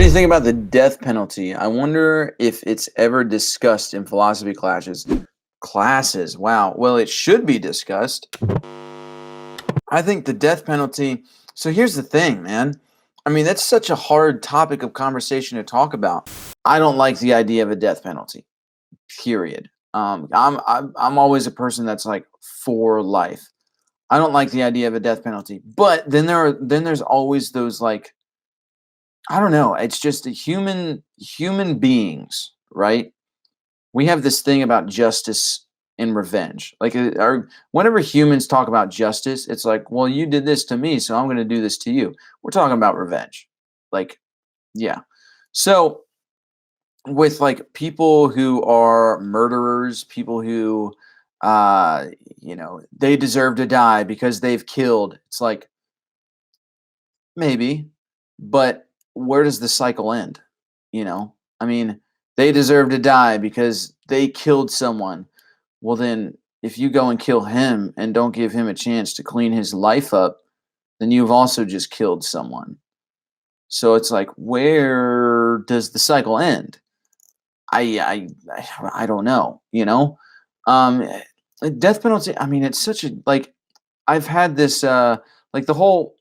do you think about the death penalty? I wonder if it's ever discussed in philosophy classes. Classes, wow. Well, it should be discussed. I think the death penalty. So here's the thing, man. I mean, that's such a hard topic of conversation to talk about. I don't like the idea of a death penalty. Period. I'm always a person that's like for life. I don't like the idea of a death penalty. But there's always those like I don't know. It's just a human beings, right? We have this thing about justice and revenge. Like, whenever humans talk about justice, it's like, well, you did this to me, so I'm going to do this to you. We're talking about revenge. Like, yeah. So, with like people who are murderers, people who, uh, they deserve to die because they've killed, it's like, maybe, but where does the cycle end? I mean, they deserve to die because they killed someone. Well, then, if you go and kill him and don't give him a chance to clean his life up, then you've also just killed someone. So it's like, where does the cycle end? I don't know. Um, death penalty. I mean, it's such a like. I've had this like the whole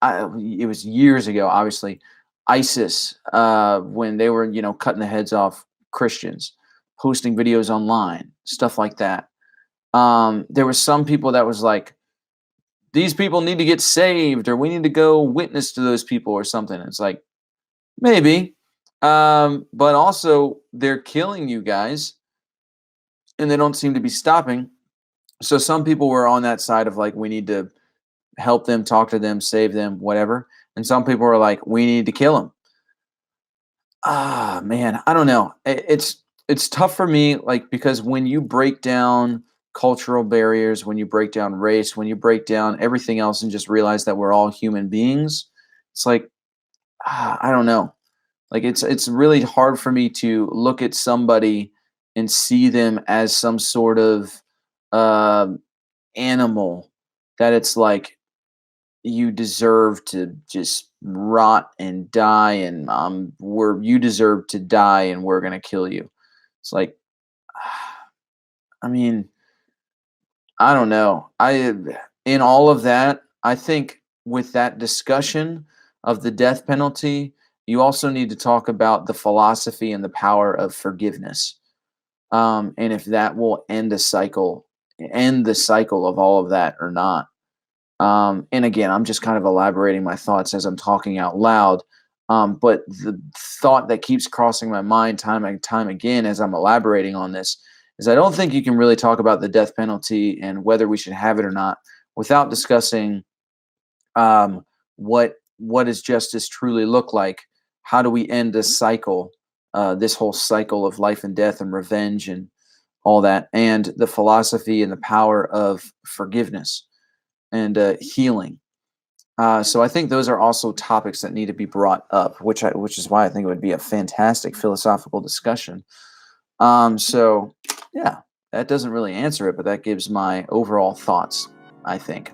it was years ago, obviously, ISIS, when they were, cutting the heads off Christians, posting videos online, stuff like that. There was some people that was like, these people need to get saved, or we need to go witness to those people, or something. It's like, maybe, but also they're killing you guys, and they don't seem to be stopping. So some people were on that side of like, we need to help them, talk to them, save them, whatever. And some people are like, we need to kill them. Ah, man, I don't know. It's tough for me, like, because when you break down cultural barriers, when you break down race, when you break down everything else, and just realize that we're all human beings, it's like, I don't know. Like, it's really hard for me to look at somebody and see them as some sort of uh, animal that it's like, you deserve to just rot and die, and you deserve to die, and we're gonna kill you. It's like, I mean, I don't know. In all of that, I think with that discussion of the death penalty, you also need to talk about the philosophy and the power of forgiveness, and if that will end the cycle of all of that or not. And again, I'm just kind of elaborating my thoughts as I'm talking out loud. But the thought that keeps crossing my mind time and time again as I'm elaborating on this is, I don't think you can really talk about the death penalty and whether we should have it or not without discussing um, what does justice truly look like? How do we end this cycle, this whole cycle of life and death and revenge and all that, and the philosophy and the power of forgiveness and healing. So I think those are also topics that need to be brought up, which is why I think it would be a fantastic philosophical discussion. So yeah, that doesn't really answer it, but that gives my overall thoughts, I think.